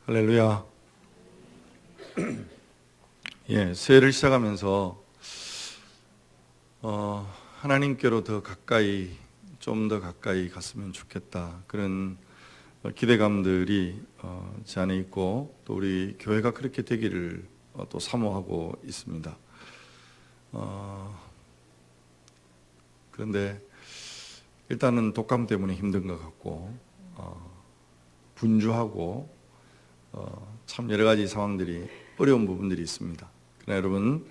할렐루야. 새해를 시작하면서 하나님께로 더 가까이, 좀 더 가까이 갔으면 좋겠다. 그런 기대감들이 제 안에 있고, 또 우리 교회가 그렇게 되기를 또 사모하고 있습니다. 그런데 일단은 독감 때문에 힘든 것 같고, 분주하고 참 여러 가지 상황들이 어려운 부분들이 있습니다. 그러나 여러분,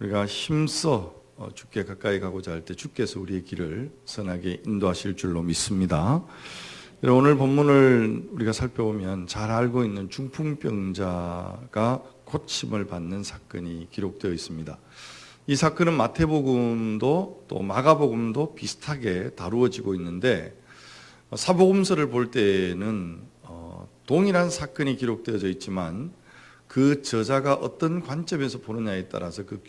우리가 힘써 주께 가까이 가고자 할 때 주께서 우리의 길을 선하게 인도하실 줄로 믿습니다. 오늘 본문을 우리가 살펴보면 잘 알고 있는 중풍병자가 고침을 받는 사건이 기록되어 있습니다. 이 사건은 마태복음도 또 마가복음도 비슷하게 다루어지고 있는데, 사복음서를 볼 때는 동일한 사건이 기록되어져 있지만 그 저자가 어떤 관점에서 보느냐에 따라서 그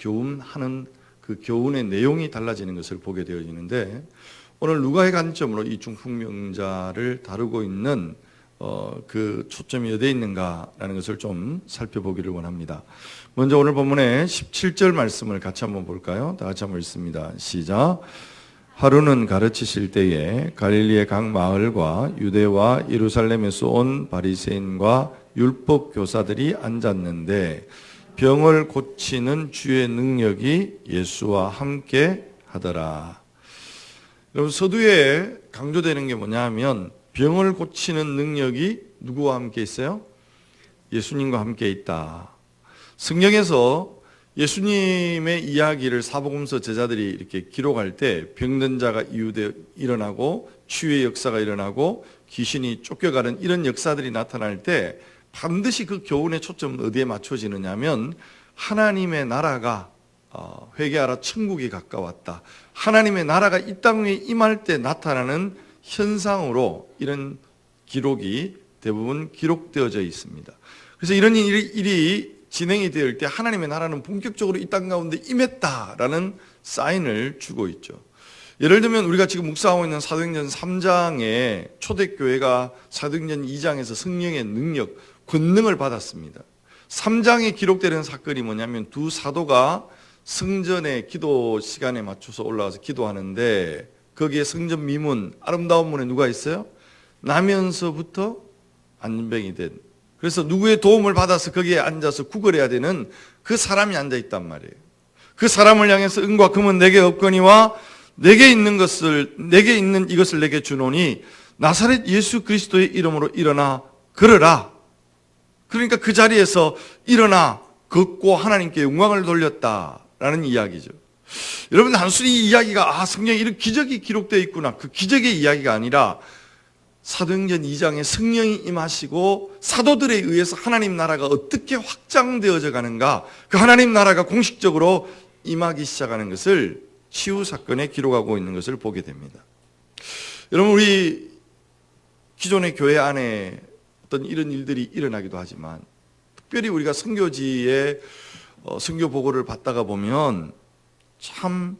교훈의 내용이 달라지는 것을 보게 되어지는데, 오늘 누가의 관점으로 이 중풍병자를 다루고 있는 그 초점이 어디에 있는가라는 것을 좀 살펴보기를 원합니다. 먼저 오늘 본문의 17절 말씀을 같이 한번 볼까요? 다 같이 한번 읽습니다. 시작. 하루는 가르치실 때에 갈릴리의 각 마을과 유대와 예루살렘에서 온 바리새인과 율법 교사들이 앉았는데 병을 고치는 주의 능력이 예수와 함께 하더라. 여러분, 서두에 강조되는 게 뭐냐 하면 병을 고치는 능력이 누구와 함께 있어요? 예수님과 함께 있다. 성경에서 예수님의 이야기를 사복음서 제자들이 이렇게 기록할 때 병든 자가 이유되어 일어나고 치유의 역사가 일어나고 귀신이 쫓겨가는 이런 역사들이 나타날 때 반드시 그 교훈의 초점은 어디에 맞춰지느냐 하면 하나님의 나라가 회개하라 천국이 가까웠다. 하나님의 나라가 이 땅 위에 임할 때 나타나는 현상으로 이런 기록이 대부분 기록되어져 있습니다. 그래서 이런 일이 진행이 될 때 하나님의 나라는 본격적으로 이 땅 가운데 임했다라는 사인을 주고 있죠. 예를 들면 우리가 지금 묵상하고 있는 사도행전 3장에 초대교회가 사도행전 2장에서 성령의 능력, 권능을 받았습니다. 3장에 기록되는 사건이 뭐냐면 두 사도가 성전의 기도 시간에 맞춰서 올라와서 기도하는데 거기에 성전 미문, 아름다운 문에 누가 있어요? 나면서부터 안진병이 된, 그래서 누구의 도움을 받아서 거기에 앉아서 구걸해야 되는 그 사람이 앉아있단 말이에요. 그 사람을 향해서 은과 금은 내게 없거니와 내게 있는 이것을 내게 주노니 나사렛 예수 그리스도의 이름으로 일어나 걸으라. 그러니까 그 자리에서 일어나 걷고 하나님께 영광을 돌렸다라는 이야기죠. 여러분, 단순히 이 이야기가 성경에 이런 기적이 기록되어 있구나, 그 기적의 이야기가 아니라 사도행전 2장에 성령이 임하시고 사도들에 의해서 하나님 나라가 어떻게 확장되어져 가는가, 그 하나님 나라가 공식적으로 임하기 시작하는 것을 치유 사건에 기록하고 있는 것을 보게 됩니다. 여러분, 우리 기존의 교회 안에 어떤 이런 일들이 일어나기도 하지만 특별히 우리가 선교지에 선교 보고를 받다가 보면 참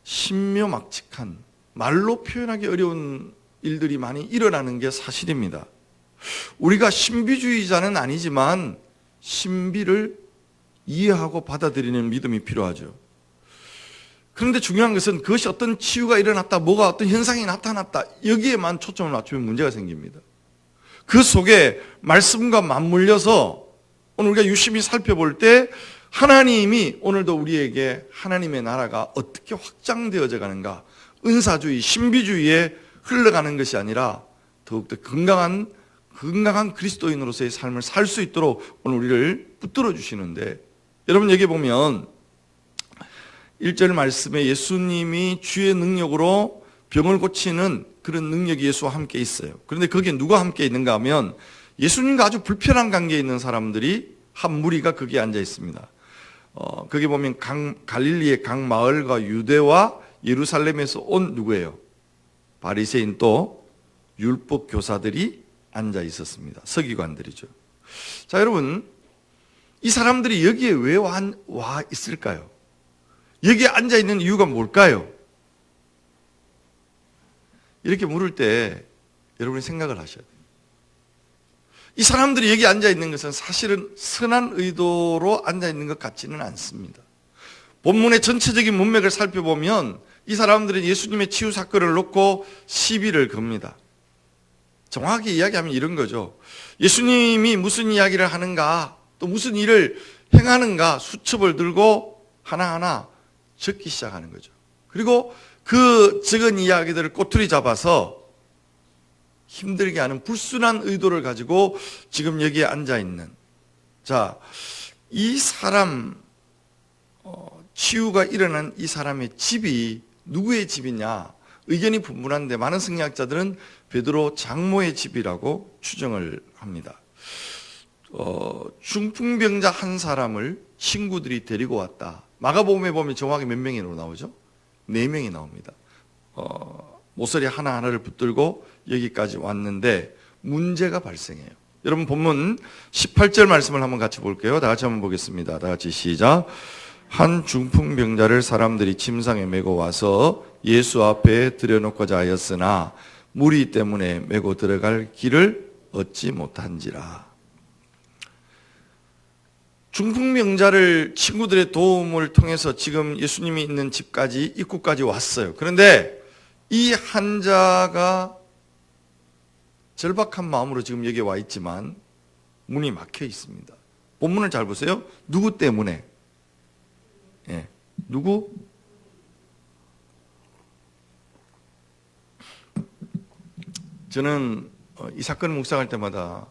신묘막측한, 말로 표현하기 어려운 일들이 많이 일어나는 게 사실입니다. 우리가 신비주의자는 아니지만 신비를 이해하고 받아들이는 믿음이 필요하죠. 그런데 중요한 것은 그것이 어떤 치유가 일어났다, 뭐가 어떤 현상이 나타났다, 여기에만 초점을 맞추면 문제가 생깁니다. 그 속에 말씀과 맞물려서 오늘 우리가 유심히 살펴볼 때 하나님이 오늘도 우리에게 하나님의 나라가 어떻게 확장되어져 가는가, 은사주의, 신비주의에 흘러가는 것이 아니라 더욱더 건강한 그리스도인으로서의 삶을 살 수 있도록 오늘 우리를 붙들어 주시는데, 여러분 여기 보면 1절 말씀에 예수님이 주의 능력으로 병을 고치는 그런 능력이 예수와 함께 있어요. 그런데 거기에 누가 함께 있는가 하면 예수님과 아주 불편한 관계에 있는 사람들이 한 무리가 거기에 앉아 있습니다. 거기 보면 갈릴리의 각 마을과 유대와 예루살렘에서 온 누구예요? 바리새인 또 율법 교사들이 앉아 있었습니다. 서기관들이죠. 자, 여러분, 이 사람들이 여기에 왜 와 있을까요? 여기에 앉아 있는 이유가 뭘까요? 이렇게 물을 때 여러분이 생각을 하셔야 돼요. 이 사람들이 여기 앉아 있는 것은 사실은 선한 의도로 앉아 있는 것 같지는 않습니다. 본문의 전체적인 문맥을 살펴보면 이 사람들은 예수님의 치유 사건을 놓고 시비를 겁니다. 정확히 이야기하면 이런 거죠. 예수님이 무슨 이야기를 하는가, 또 무슨 일을 행하는가 수첩을 들고 하나하나 적기 시작하는 거죠. 그리고 그 적은 이야기들을 꼬투리 잡아서 힘들게 하는 불순한 의도를 가지고 지금 여기에 앉아 있는, 자, 이 사람, 치유가 일어난 이 사람의 집이 누구의 집이냐, 의견이 분분한데 많은 성경학자들은 베드로 장모의 집이라고 추정을 합니다. 중풍병자 한 사람을 친구들이 데리고 왔다. 마가복음에 보면 정확히 몇 명으로 나오죠? 4명이 나옵니다. 모서리 하나하나를 붙들고 여기까지 왔는데 문제가 발생해요. 여러분 본문 18절 말씀을 한번 같이 볼게요. 다 같이 한번 보겠습니다. 다 같이 시작. 한 중풍병자를 사람들이 침상에 메고 와서 예수 앞에 들여놓고자 하였으나 무리 때문에 메고 들어갈 길을 얻지 못한지라. 중풍병자를 친구들의 도움을 통해서 지금 예수님이 있는 집까지, 입구까지 왔어요. 그런데 이 환자가 절박한 마음으로 지금 여기에 와 있지만 문이 막혀 있습니다. 본문을 잘 보세요. 누구 때문에? 예, 누구? 저는 이 사건을 묵상할 때마다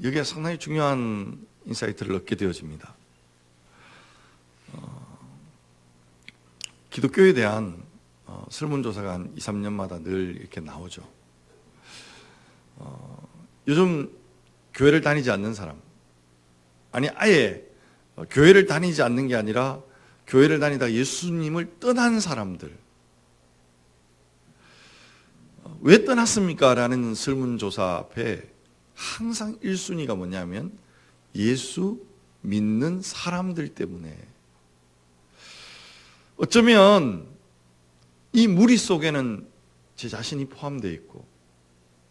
여기에 상당히 중요한 인사이트를 얻게 되어집니다. 기독교에 대한 설문조사가 한 2, 3년마다 늘 이렇게 나오죠. 요즘 교회를 다니지 않는 사람, 아니 아예 교회를 다니지 않는 게 아니라 교회를 다니다 예수님을 떠난 사람들, 왜 떠났습니까? 라는 설문조사 앞에 항상 1순위가 뭐냐면 예수 믿는 사람들 때문에. 어쩌면 이 무리 속에는 제 자신이 포함되어 있고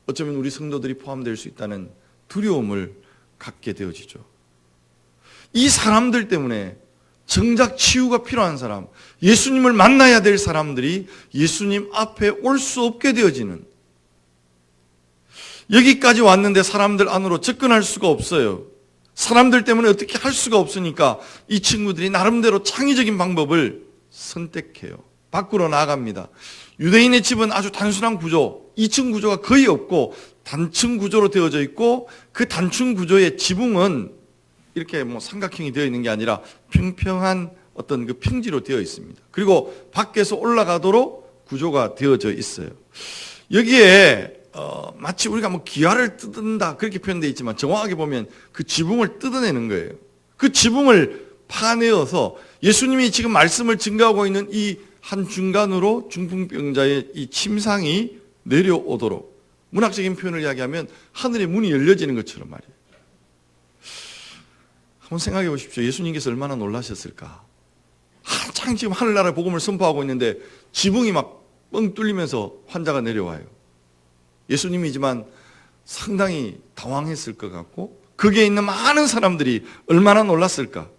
어쩌면 우리 성도들이 포함될 수 있다는 두려움을 갖게 되어지죠. 이 사람들 때문에 정작 치유가 필요한 사람, 예수님을 만나야 될 사람들이 예수님 앞에 올 수 없게 되어지는, 여기까지 왔는데 사람들 안으로 접근할 수가 없어요. 사람들 때문에 어떻게 할 수가 없으니까 이 친구들이 나름대로 창의적인 방법을 선택해요. 밖으로 나아갑니다. 유대인의 집은 아주 단순한 구조, 2층 구조가 거의 없고 단층 구조로 되어져 있고, 그 단층 구조의 지붕은 이렇게 삼각형이 되어 있는 게 아니라 평평한 어떤 그 평지로 되어 있습니다. 그리고 밖에서 올라가도록 구조가 되어져 있어요. 여기에 마치 우리가 기와를 뜯는다 그렇게 표현되어 있지만 정확하게 보면 그 지붕을 뜯어내는 거예요. 그 지붕을 파내어서 예수님이 지금 말씀을 증거하고 있는 이 한 중간으로 중풍병자의 이 침상이 내려오도록, 문학적인 표현을 이야기하면 하늘의 문이 열려지는 것처럼 말이에요. 한번 생각해 보십시오. 예수님께서 얼마나 놀라셨을까. 한창 지금 하늘나라 복음을 선포하고 있는데 지붕이 막 뻥 뚫리면서 환자가 내려와요. 예수님이지만 상당히 당황했을 것 같고, 거기에 있는 많은 사람들이 얼마나 놀랐을까.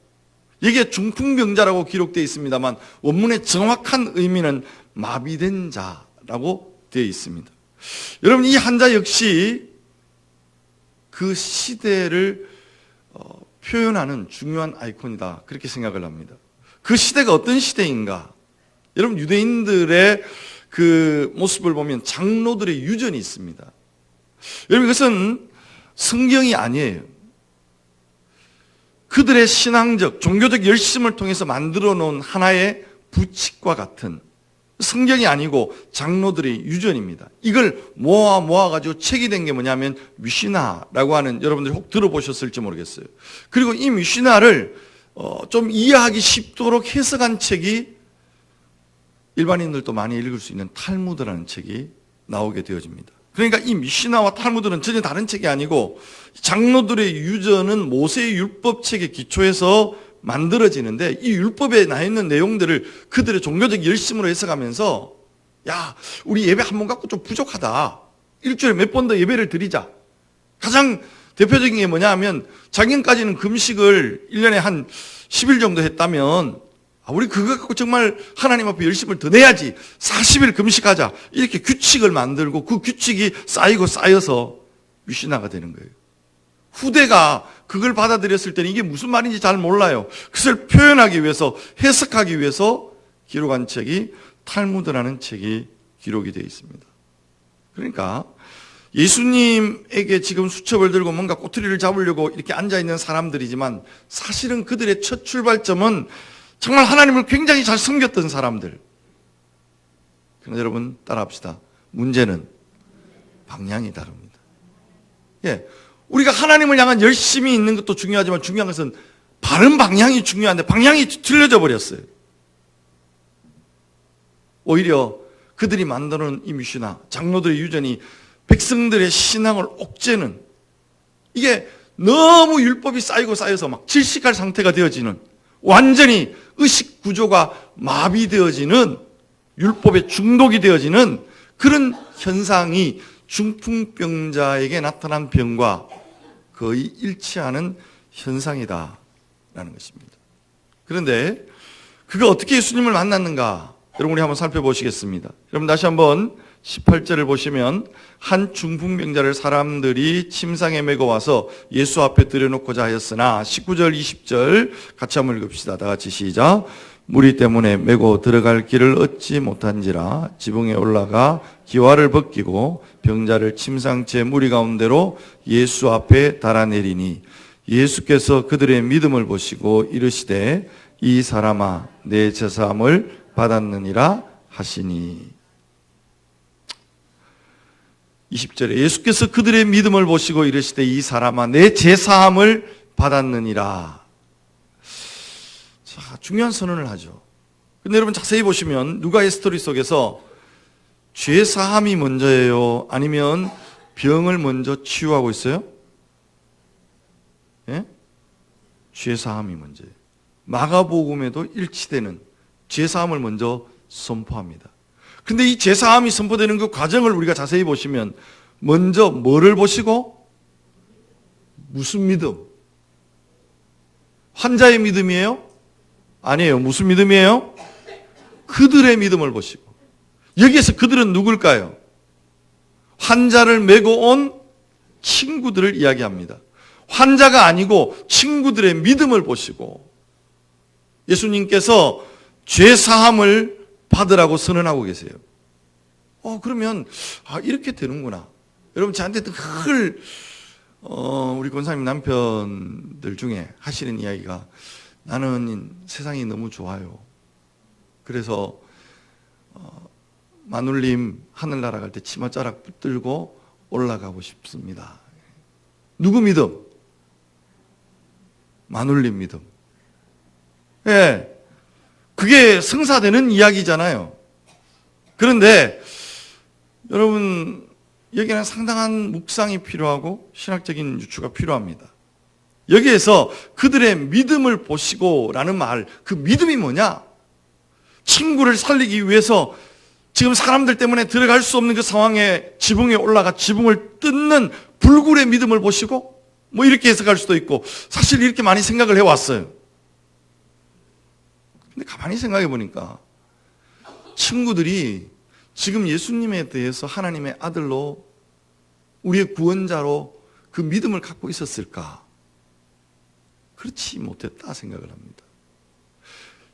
이게 중풍병자라고 기록되어 있습니다만 원문의 정확한 의미는 마비된 자라고 되어 있습니다. 여러분, 이 환자 역시 그 시대를 표현하는 중요한 아이콘이다, 그렇게 생각을 합니다. 그 시대가 어떤 시대인가? 여러분, 유대인들의 그 모습을 보면 장로들의 유전이 있습니다. 여러분, 이것은 성경이 아니에요. 그들의 신앙적, 종교적 열심을 통해서 만들어 놓은 하나의 부칙과 같은, 성경이 아니고 장로들의 유전입니다. 이걸 모아가지고 책이 된 게 뭐냐면 미시나라고 하는, 여러분들이 혹 들어보셨을지 모르겠어요. 그리고 이 미시나를 좀 이해하기 쉽도록 해석한 책이 일반인들도 많이 읽을 수 있는 탈무드라는 책이 나오게 되어집니다. 그러니까 이 미시나와 탈무드는 전혀 다른 책이 아니고, 장로들의 유전은 모세의 율법책에 기초해서 만들어지는데, 이 율법에 나 있는 내용들을 그들의 종교적 열심으로 해석하면서, 야, 우리 예배 한 번 갖고 좀 부족하다, 일주일에 몇 번 더 예배를 드리자, 가장 대표적인 게 뭐냐 하면 작년까지는 금식을 1년에 한 10일 정도 했다면 우리 그거 갖고 정말 하나님 앞에 열심을 더 내야지 40일 금식하자 이렇게 규칙을 만들고 그 규칙이 쌓이고 쌓여서 뮤시나가 되는 거예요. 후대가 그걸 받아들였을 때는 이게 무슨 말인지 잘 몰라요. 그것을 표현하기 위해서 해석하기 위해서 기록한 책이 탈무드라는 책이 기록이 되어 있습니다. 그러니까 예수님에게 지금 수첩을 들고 뭔가 꼬투리를 잡으려고 이렇게 앉아있는 사람들이지만 사실은 그들의 첫 출발점은 정말 하나님을 굉장히 잘 섬겼던 사람들. 그러나 여러분 따라합시다. 문제는 방향이 다릅니다. 예, 우리가 하나님을 향한 열심히 있는 것도 중요하지만 중요한 것은 바른 방향이 중요한데 방향이 틀려져 버렸어요. 오히려 그들이 만드는 이 뮤시나 장로들의 유전이 백성들의 신앙을 옥죄는, 이게 너무 율법이 쌓이고 쌓여서 막 질식할 상태가 되어지는, 완전히 의식 구조가 마비되어지는, 율법에 중독이 되어지는 그런 현상이 중풍병자에게 나타난 병과 거의 일치하는 현상이다라는 것입니다. 그런데 그가 어떻게 예수님을 만났는가? 여러분 우리 한번 살펴보시겠습니다. 여러분 다시 한번 18절을 보시면 한 중풍병자를 사람들이 침상에 메고 와서 예수 앞에 들여놓고자 하였으나 19절 20절 같이 한번 읽읍시다. 다 같이 시작. 무리 때문에 메고 들어갈 길을 얻지 못한지라 지붕에 올라가 기와를 벗기고 병자를 침상째 무리 가운데로 예수 앞에 달아내리니 예수께서 그들의 믿음을 보시고 이르시되 이 사람아 내 제사함을 받았느니라 하시니. 20절에 예수께서 그들의 믿음을 보시고 이르시되 이 사람아 내 제사함을 받았느니라. 자, 중요한 선언을 하죠. 근데 여러분 자세히 보시면 누가의 스토리 속에서 죄사함이 먼저예요? 아니면 병을 먼저 치유하고 있어요? 예? 죄사함이 먼저예요. 마가복음에도 일치되는 죄사함을 먼저 선포합니다. 근데 이 죄사함이 선포되는 그 과정을 우리가 자세히 보시면 먼저 뭐를 보시고? 무슨 믿음? 환자의 믿음이에요? 아니에요. 무슨 믿음이에요? 그들의 믿음을 보시고. 여기에서 그들은 누굴까요? 환자를 메고 온 친구들을 이야기합니다. 환자가 아니고 친구들의 믿음을 보시고 예수님께서 죄사함을 받으라고 선언하고 계세요. 그러면 이렇게 되는구나. 여러분 저한테 늘 우리 권사님 남편들 중에 하시는 이야기가 나는 세상이 너무 좋아요. 그래서 마눌님 하늘나라 갈 때 치마자락 붙들고 올라가고 싶습니다. 누구 믿음? 마눌님 믿음. 예, 그게 성사되는 이야기잖아요. 그런데 여러분 여기는 상당한 묵상이 필요하고 신학적인 유추가 필요합니다. 여기에서 그들의 믿음을 보시고 라는 말, 그 믿음이 뭐냐? 친구를 살리기 위해서 지금 사람들 때문에 들어갈 수 없는 그 상황에 지붕에 올라가 지붕을 뜯는 불굴의 믿음을 보시고 뭐 이렇게 해석할 수도 있고 사실 이렇게 많이 생각을 해왔어요. 근데 가만히 생각해 보니까 친구들이 지금 예수님에 대해서 하나님의 아들로 우리의 구원자로 그 믿음을 갖고 있었을까? 그렇지 못했다 생각을 합니다.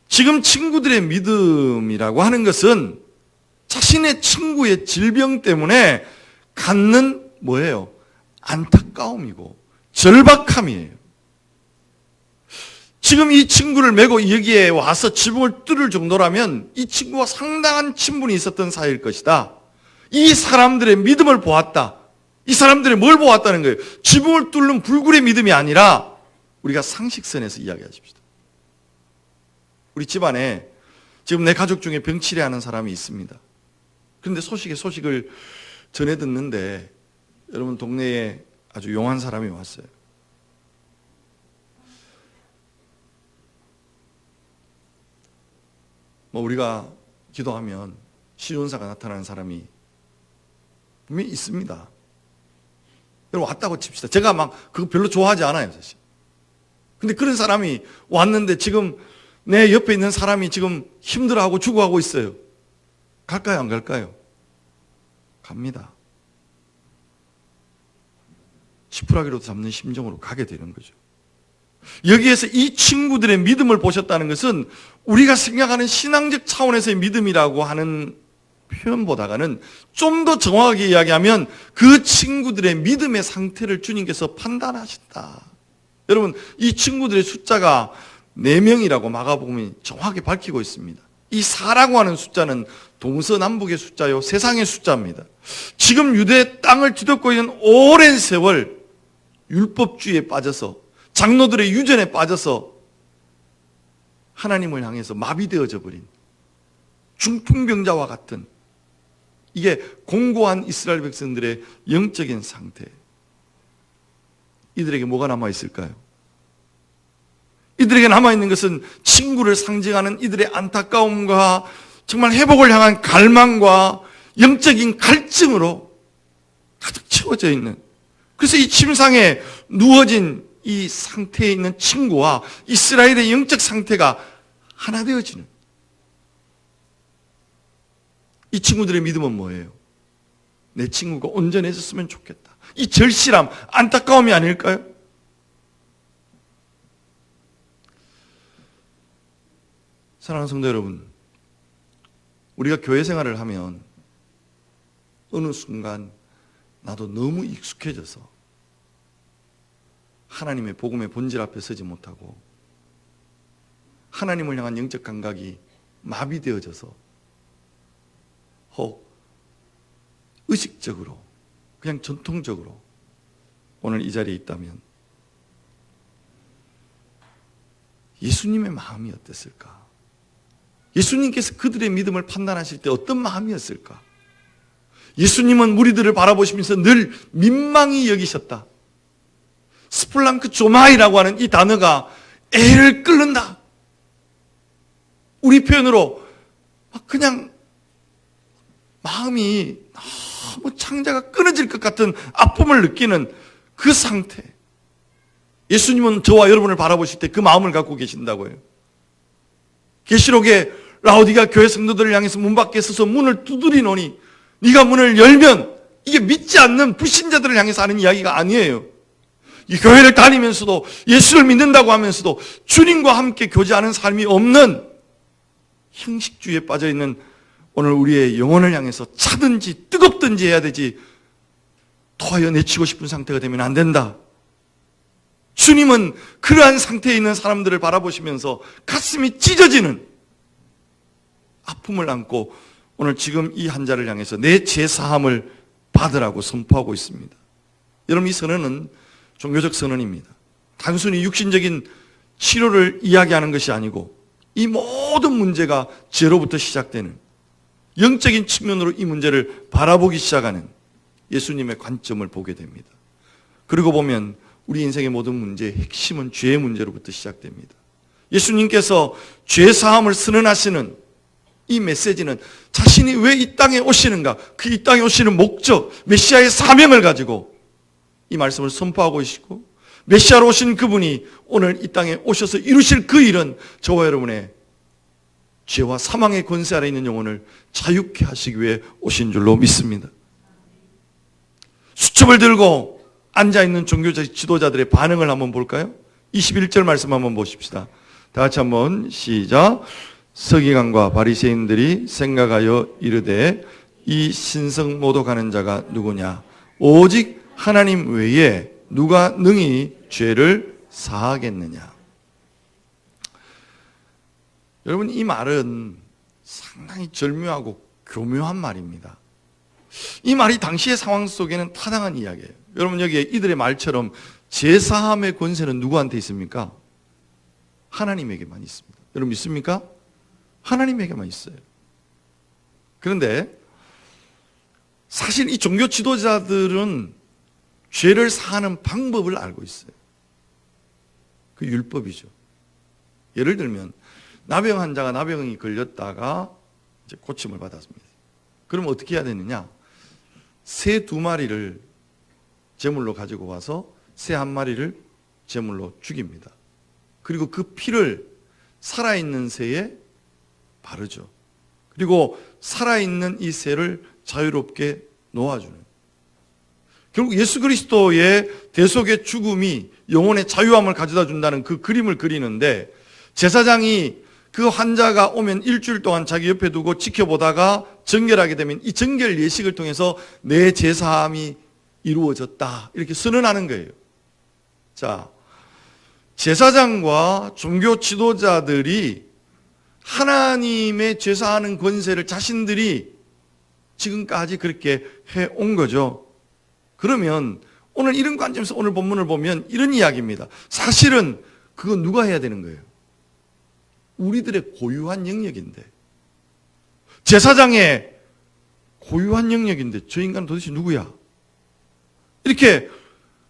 지금 친구들의 믿음이라고 하는 것은 자신의 친구의 질병 때문에 갖는 뭐예요? 안타까움이고 절박함이에요. 지금 이 친구를 메고 여기에 와서 지붕을 뚫을 정도라면 이 친구와 상당한 친분이 있었던 사이일 것이다. 이 사람들의 믿음을 보았다. 이 사람들이 뭘 보았다는 거예요? 지붕을 뚫는 불굴의 믿음이 아니라 우리가 상식선에서 이야기하십시다. 우리 집안에 지금 내 가족 중에 병치레하는 사람이 있습니다. 그런데 소식을 전해 듣는데 여러분 동네에 아주 용한 사람이 왔어요. 우리가 기도하면 시운사가 나타나는 사람이 분명히 있습니다. 여러분 왔다고 칩시다. 제가 막 그거 별로 좋아하지 않아요, 사실. 근데 그런 사람이 왔는데 지금 내 옆에 있는 사람이 지금 힘들어하고 죽어가고 있어요. 갈까요, 안 갈까요? 갑니다. 지푸라기로도 잡는 심정으로 가게 되는 거죠. 여기에서 이 친구들의 믿음을 보셨다는 것은 우리가 생각하는 신앙적 차원에서의 믿음이라고 하는 표현보다는 좀 더 정확하게 이야기하면 그 친구들의 믿음의 상태를 주님께서 판단하신다. 여러분, 이 친구들의 숫자가 4명이라고 마가복음이 정확히 밝히고 있습니다. 이 4라고 하는 숫자는 동서남북의 숫자요, 세상의 숫자입니다. 지금 유대 땅을 뒤덮고 있는 오랜 세월 율법주의에 빠져서 장로들의 유전에 빠져서 하나님을 향해서 마비되어져 버린 중풍병자와 같은 이게 공고한 이스라엘 백성들의 영적인 상태. 이들에게 뭐가 남아있을까요? 이들에게 남아있는 것은 친구를 상징하는 이들의 안타까움과 정말 회복을 향한 갈망과 영적인 갈증으로 가득 채워져 있는, 그래서 이 침상에 누워진 이 상태에 있는 친구와 이스라엘의 영적 상태가 하나 되어지는, 이 친구들의 믿음은 뭐예요? 내 친구가 온전해졌으면 좋겠다. 이 절실함, 안타까움이 아닐까요? 사랑하는 성도 여러분, 우리가 교회 생활을 하면 어느 순간 나도 너무 익숙해져서 하나님의 복음의 본질 앞에 서지 못하고 하나님을 향한 영적 감각이 마비되어져서 혹 의식적으로 그냥 전통적으로 오늘 이 자리에 있다면 예수님의 마음이 어땠을까? 예수님께서 그들의 믿음을 판단하실 때 어떤 마음이었을까? 예수님은 무리들을 바라보시면서 늘 민망히 여기셨다. 스플랑크 조마이라고 하는 이 단어가 애를 끓는다. 우리 표현으로 그냥 마음이 너무 창자가 끊어질 것 같은 아픔을 느끼는 그 상태. 예수님은 저와 여러분을 바라보실 때 그 마음을 갖고 계신다고요. 계시록에 라오디가 교회 성도들을 향해서 문 밖에 서서 문을 두드리노니 네가 문을 열면, 이게 믿지 않는 불신자들을 향해서 하는 이야기가 아니에요. 이 교회를 다니면서도 예수를 믿는다고 하면서도 주님과 함께 교제하는 삶이 없는 형식주의에 빠져있는 오늘 우리의 영혼을 향해서 차든지 뜨겁든지 해야 되지 토하여 내치고 싶은 상태가 되면 안 된다. 주님은 그러한 상태에 있는 사람들을 바라보시면서 가슴이 찢어지는 아픔을 안고 오늘 지금 이 환자를 향해서 내 죄사함을 받으라고 선포하고 있습니다. 여러분, 이 선언은 종교적 선언입니다. 단순히 육신적인 치료를 이야기하는 것이 아니고 이 모든 문제가 죄로부터 시작되는 영적인 측면으로 이 문제를 바라보기 시작하는 예수님의 관점을 보게 됩니다. 그리고 보면 우리 인생의 모든 문제의 핵심은 죄의 문제로부터 시작됩니다. 예수님께서 죄사함을 선언하시는 이 메시지는 자신이 왜 이 땅에 오시는가, 그 이 땅에 오시는 목적, 메시아의 사명을 가지고 이 말씀을 선포하고 계시고, 메시아로 오신 그분이 오늘 이 땅에 오셔서 이루실 그 일은 저와 여러분의 죄와 사망의 권세 아래 있는 영혼을 자유케 하시기 위해 오신 줄로 믿습니다. 수첩을 들고 앉아있는 종교적 지도자들의 반응을 한번 볼까요? 21절 말씀 한번 보십시다. 다 같이 한번 시작. 서기관과 바리새인들이 생각하여 이르되 이 신성 모독하는 자가 누구냐? 오직 하나님 외에 누가 능히 죄를 사하겠느냐? 여러분, 이 말은 상당히 절묘하고 교묘한 말입니다. 이 말이 당시의 상황 속에는 타당한 이야기예요. 여러분, 여기에 이들의 말처럼 제사함의 권세는 누구한테 있습니까? 하나님에게만 있습니다. 여러분 믿습니까? 하나님에게만 있어요. 그런데 사실 이 종교 지도자들은 죄를 사하는 방법을 알고 있어요. 그 율법이죠. 예를 들면 나병 환자가 나병이 걸렸다가 이제 고침을 받았습니다. 그럼 어떻게 해야 되느냐? 새 2마리를 제물로 가지고 와서 새 한 마리를 제물로 죽입니다. 그리고 그 피를 살아있는 새에 바르죠. 그리고 살아있는 이 새를 자유롭게 놓아주는, 결국 예수 그리스도의 대속의 죽음이 영혼의 자유함을 가져다 준다는 그 그림을 그리는데, 제사장이 그 환자가 오면 일주일 동안 자기 옆에 두고 지켜보다가 정결하게 되면 이 정결 예식을 통해서 내 제사함이 이루어졌다, 이렇게 선언하는 거예요. 자, 제사장과 종교 지도자들이 하나님의 제사하는 권세를 자신들이 지금까지 그렇게 해온 거죠. 그러면 오늘 이런 관점에서 오늘 본문을 보면 이런 이야기입니다. 사실은 그건 누가 해야 되는 거예요? 우리들의 고유한 영역인데, 제사장의 고유한 영역인데 저 인간은 도대체 누구야? 이렇게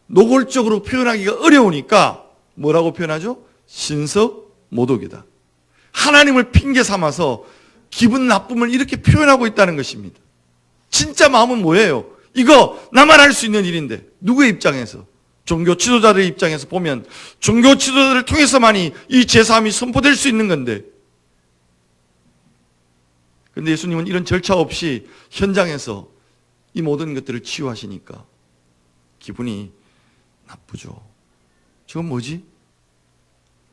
노골적으로 표현하기가 어려우니까 뭐라고 표현하죠? 신석모독이다. 하나님을 핑계 삼아서 기분 나쁨을 이렇게 표현하고 있다는 것입니다. 진짜 마음은 뭐예요? 이거 나만 할 수 있는 일인데, 누구의 입장에서? 종교 지도자들의 입장에서 보면 종교 지도자들을 통해서만이 이 제사함이 선포될 수 있는 건데, 그런데 예수님은 이런 절차 없이 현장에서 이 모든 것들을 치유하시니까 기분이 나쁘죠. 저건 뭐지?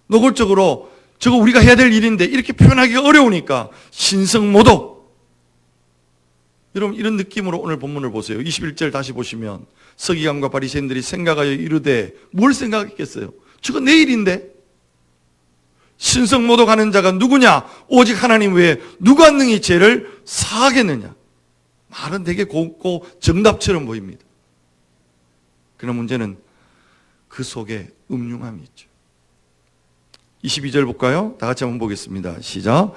노골적으로 저거 우리가 해야 될 일인데 이렇게 표현하기가 어려우니까 신성모독. 여러분, 이런 느낌으로 오늘 본문을 보세요. 21절 다시 보시면 서기관과 바리새인들이 생각하여 이르되, 뭘 생각했겠어요? 저거 내 일인데? 신성모독하는 자가 누구냐? 오직 하나님 외에 누가 능히 죄를 사하겠느냐? 말은 되게 곱고 정답처럼 보입니다. 그러나 문제는 그 속에 음흉함이 있죠. 22절 볼까요? 다 같이 한번 보겠습니다. 시작.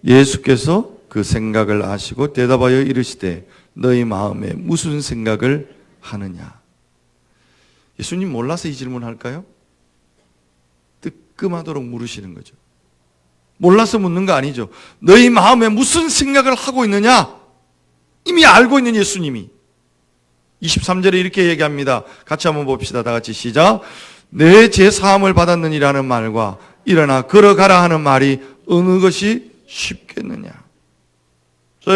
예수께서 그 생각을 아시고 대답하여 이르시되 너희 마음에 무슨 생각을 하느냐? 예수님 몰라서 이 질문할까요? 뜨끔하도록 물으시는 거죠. 몰라서 묻는 거 아니죠. 너희 마음에 무슨 생각을 하고 있느냐? 이미 알고 있는 예수님이 23절에 이렇게 얘기합니다. 같이 한번 봅시다. 다 같이 시작. 내 제사함을 받았느니라는 말과 일어나 걸어가라 하는 말이 어느 것이 쉽겠느냐? 자,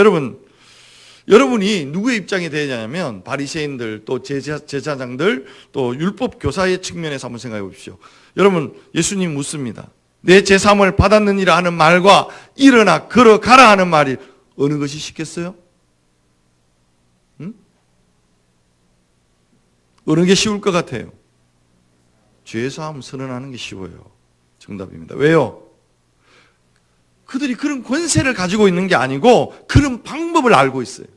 여러분이 누구의 입장이 되냐면 바리새인들, 또 제사장들, 또 율법 교사의 측면에서 한번 생각해 보십시오. 여러분, 예수님 묻습니다. 내 제사함을 받았느니라 하는 말과 일어나 걸어가라 하는 말이 어느 것이 쉽겠어요? 어느 게 쉬울 것 같아요? 죄사함 선언하는 게 쉬워요. 정답입니다. 왜요? 그들이 그런 권세를 가지고 있는 게 아니고 그런 방법을 알고 있어요.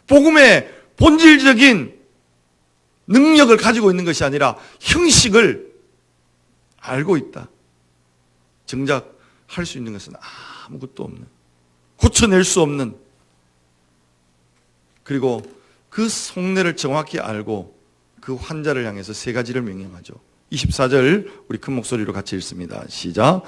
복음의 본질적인 능력을 가지고 있는 것이 아니라 형식을 알고 있다. 정작 할 수 있는 것은 아무것도 없는, 고쳐낼 수 없는, 그리고 그 속내를 정확히 알고 그 환자를 향해서 세 가지를 명령하죠. 24절 우리 큰 목소리로 같이 읽습니다. 시작.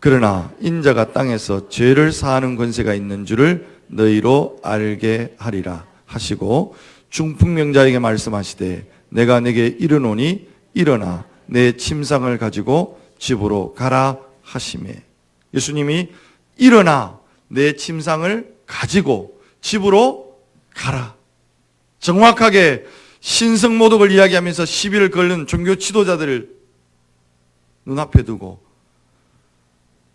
그러나 인자가 땅에서 죄를 사하는 권세가 있는 줄을 너희로 알게 하리라 하시고 중풍명자에게 말씀하시되 내가 내게 이르노니 일어나 내 침상을 가지고 집으로 가라 하시매. 예수님이 일어나 내 침상을 가지고 집으로 가라. 정확하게 신성모독을 이야기하면서 시비를 걸는 종교 지도자들을 눈앞에 두고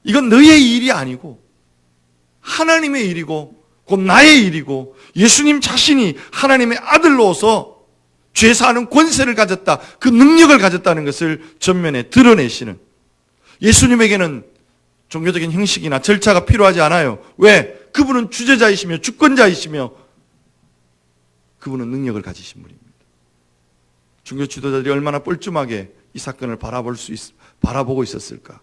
이건 너의 일이 아니고 하나님의 일이고 곧 나의 일이고 예수님 자신이 하나님의 아들로서 죄사하는 권세를 가졌다, 그 능력을 가졌다는 것을 전면에 드러내시는, 예수님에게는 종교적인 형식이나 절차가 필요하지 않아요. 왜? 그분은 주제자이시며 주권자이시며 그분은 능력을 가지신 분입니다. 종교 지도자들이 얼마나 뻘쭘하게 이 사건을 바라보고 있었을까?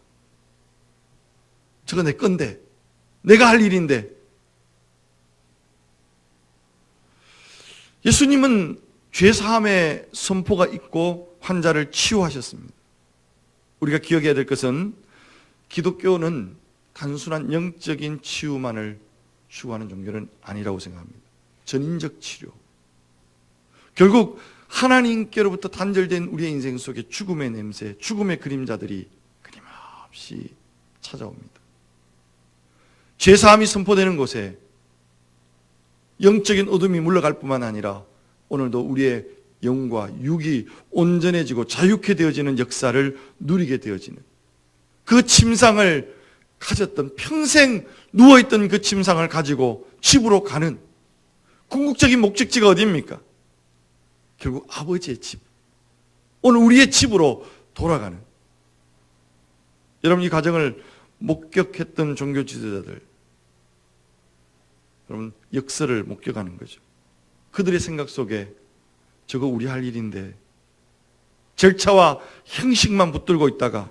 저거 내 건데, 내가 할 일인데. 예수님은 죄사함의 선포가 있고 환자를 치유하셨습니다. 우리가 기억해야 될 것은 기독교는 단순한 영적인 치유만을 추구하는 종교는 아니라고 생각합니다. 전인적 치료. 결국 하나님께로부터 단절된 우리의 인생 속에 죽음의 냄새, 죽음의 그림자들이 끊임없이 찾아옵니다. 죄사함이 선포되는 곳에 영적인 어둠이 물러갈 뿐만 아니라 오늘도 우리의 영과 육이 온전해지고 자유케 되어지는 역사를 누리게 되어지는, 그 침상을 가졌던, 평생 누워있던 그 침상을 가지고 집으로 가는 궁극적인 목적지가 어디입니까? 결국 아버지의 집, 오늘 우리의 집으로 돌아가는, 여러분 이 과정을 목격했던 종교 지도자들, 여러분 역사를 목격하는 거죠. 그들의 생각 속에 저거 우리 할 일인데 절차와 형식만 붙들고 있다가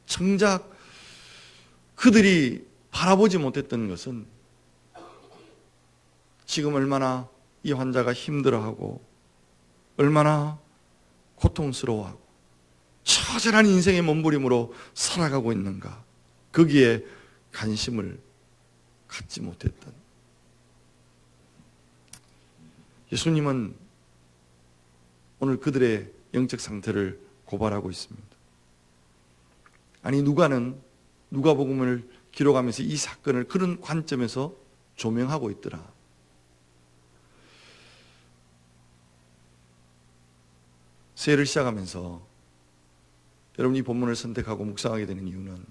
정작 그들이 바라보지 못했던 것은 지금 얼마나 이 환자가 힘들어하고 얼마나 고통스러워하고 처절한 인생의 몸부림으로 살아가고 있는가, 거기에 관심을 갖지 못했던. 예수님은 오늘 그들의 영적 상태를 고발하고 있습니다. 아니 누가복음을 기록하면서 이 사건을 그런 관점에서 조명하고 있더라. 새해를 시작하면서 여러분이 이 본문을 선택하고 묵상하게 되는 이유는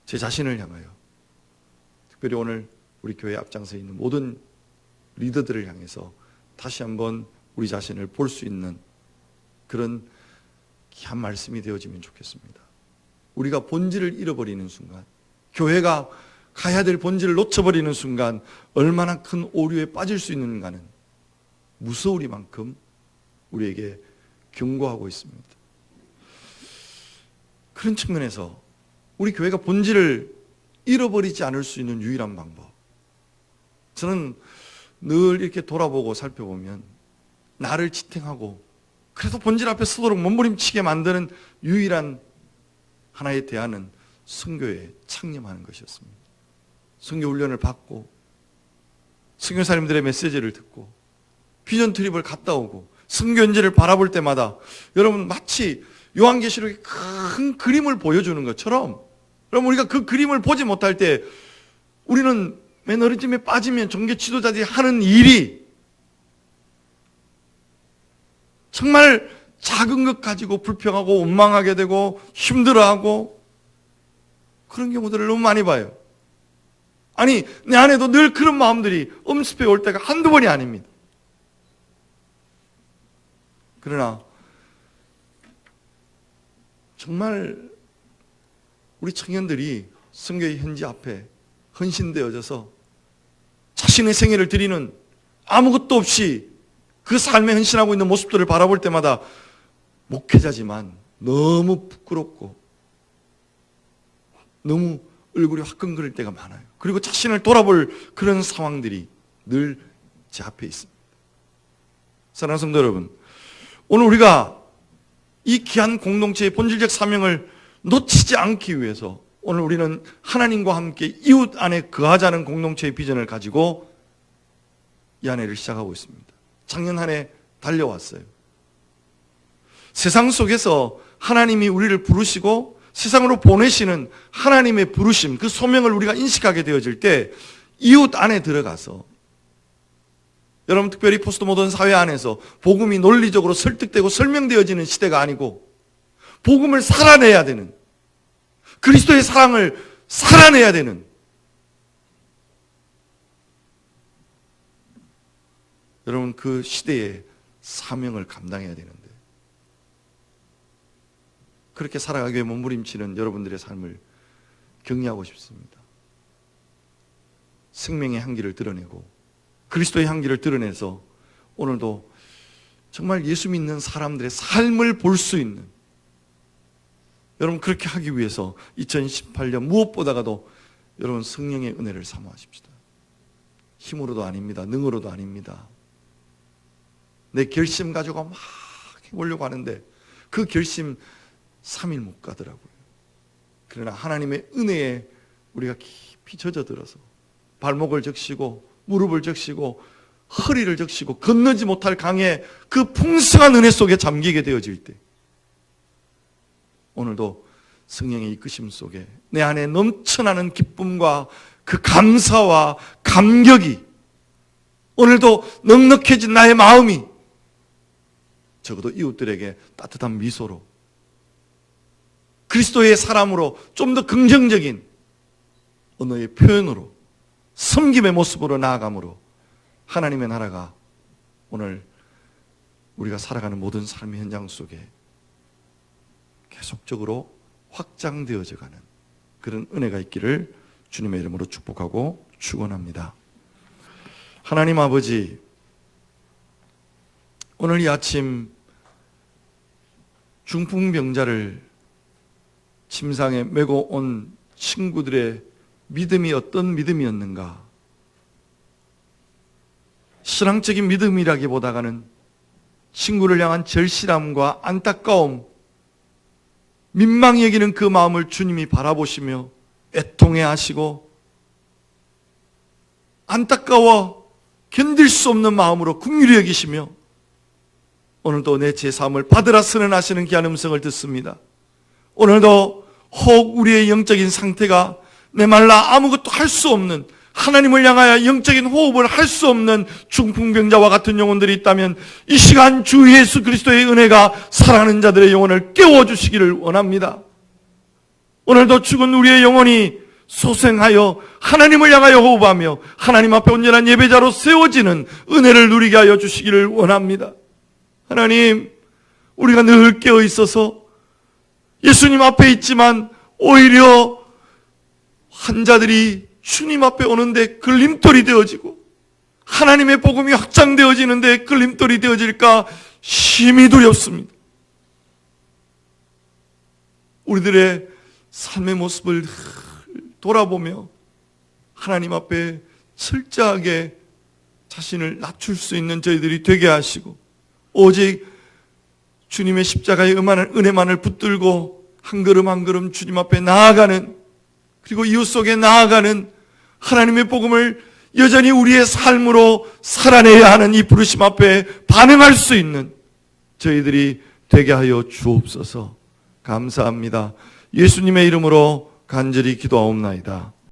제 자신을 향하여, 특별히 오늘 우리 교회 앞장서 있는 모든 리더들을 향해서 다시 한번 우리 자신을 볼 수 있는 그런 귀한 말씀이 되어지면 좋겠습니다. 우리가 본질을 잃어버리는 순간, 교회가 가야 될 본질을 놓쳐버리는 순간 얼마나 큰 오류에 빠질 수 있는가는 무서우리만큼 우리에게 경고하고 있습니다. 그런 측면에서 우리 교회가 본질을 잃어버리지 않을 수 있는 유일한 방법, 저는 늘 이렇게 돌아보고 살펴보면 나를 지탱하고 그래도 본질 앞에 서도록 몸부림치게 만드는 유일한 하나의 대안은 선교에 창념하는 것이었습니다. 선교 훈련을 받고 선교사님들의 메시지를 듣고 비전 트립을 갔다 오고 선교 현지를 바라볼 때마다 여러분 마치 요한계시록의 큰 그림을 보여주는 것처럼, 여러분 우리가 그 그림을 보지 못할 때 우리는 매너리즘에 빠지면 종교 지도자들이 하는 일이 정말 작은 것 가지고 불평하고 원망하게 되고 힘들어하고 그런 경우들을 너무 많이 봐요. 아니 내 안에도 늘 그런 마음들이 엄습해 올 때가 한두 번이 아닙니다. 그러나 정말 우리 청년들이 선교의 현지 앞에 헌신되어져서 자신의 생애를 드리는, 아무것도 없이 그 삶에 헌신하고 있는 모습들을 바라볼 때마다 목회자지만 너무 부끄럽고 너무 얼굴이 화끈거릴 때가 많아요. 그리고 자신을 돌아볼 그런 상황들이 늘 제 앞에 있습니다. 사랑하는 성도 여러분, 오늘 우리가 이 귀한 공동체의 본질적 사명을 놓치지 않기 위해서 오늘 우리는 하나님과 함께 이웃 안에 거하자는 공동체의 비전을 가지고 이 한 해를 시작하고 있습니다. 작년 한 해 달려왔어요. 세상 속에서 하나님이 우리를 부르시고 세상으로 보내시는 하나님의 부르심, 그 소명을 우리가 인식하게 되어질 때 이웃 안에 들어가서, 여러분 특별히 포스트 모던 사회 안에서 복음이 논리적으로 설득되고 설명되어지는 시대가 아니고 복음을 살아내야 되는, 그리스도의 사랑을 살아내야 되는, 여러분 그 시대의 사명을 감당해야 되는데 그렇게 살아가기 위해 몸부림치는 여러분들의 삶을 격려하고 싶습니다. 생명의 향기를 드러내고 그리스도의 향기를 드러내서 오늘도 정말 예수 믿는 사람들의 삶을 볼 수 있는, 여러분 그렇게 하기 위해서 2018년 무엇보다도 여러분 성령의 은혜를 사모하십시다. 힘으로도 아닙니다. 능으로도 아닙니다. 내 결심 가지고 막 해보려고 하는데 그 결심 3일 못 가더라고요. 그러나 하나님의 은혜에 우리가 깊이 젖어들어서 발목을 적시고 무릎을 적시고 허리를 적시고 건너지 못할 강의 그 풍성한 은혜 속에 잠기게 되어질 때, 오늘도 성령의 이끄심 속에 내 안에 넘쳐나는 기쁨과 그 감사와 감격이, 오늘도 넉넉해진 나의 마음이 적어도 이웃들에게 따뜻한 미소로, 그리스도의 사람으로 좀 더 긍정적인 언어의 표현으로, 섬김의 모습으로 나아감으로 하나님의 나라가 오늘 우리가 살아가는 모든 삶의 현장 속에 계속적으로 확장되어져 가는 그런 은혜가 있기를 주님의 이름으로 축복하고 축원합니다. 하나님 아버지, 오늘 이 아침 중풍병자를 침상에 메고 온 친구들의 믿음이 어떤 믿음이었는가? 신앙적인 믿음이라기보다는 친구를 향한 절실함과 안타까움, 민망히 여기는 그 마음을 주님이 바라보시며 애통해 하시고, 안타까워 견딜 수 없는 마음으로 긍휼히 여기시며, 오늘도 내 제사함을 받으라 선언하시는 귀한 음성을 듣습니다. 오늘도 혹 우리의 영적인 상태가 메말라 아무것도 할 수 없는, 하나님을 향하여 영적인 호흡을 할 수 없는 중풍병자와 같은 영혼들이 있다면 이 시간 주 예수 그리스도의 은혜가 살아가는 자들의 영혼을 깨워주시기를 원합니다. 오늘도 죽은 우리의 영혼이 소생하여 하나님을 향하여 호흡하며 하나님 앞에 온전한 예배자로 세워지는 은혜를 누리게 하여 주시기를 원합니다. 하나님, 우리가 늘 깨어 있어서 예수님 앞에 있지만 오히려 환자들이 주님 앞에 오는데 걸림돌이 되어지고, 하나님의 복음이 확장되어지는데 걸림돌이 되어질까 심히 두렵습니다. 우리들의 삶의 모습을 돌아보며 하나님 앞에 철저하게 자신을 낮출 수 있는 저희들이 되게 하시고, 오직 주님의 십자가의 은혜만을 붙들고 한 걸음 한 걸음 주님 앞에 나아가는, 그리고 이웃 속에 나아가는 하나님의 복음을 여전히 우리의 삶으로 살아내야 하는 이 부르심 앞에 반응할 수 있는 저희들이 되게 하여 주옵소서. 감사합니다. 예수님의 이름으로 간절히 기도하옵나이다.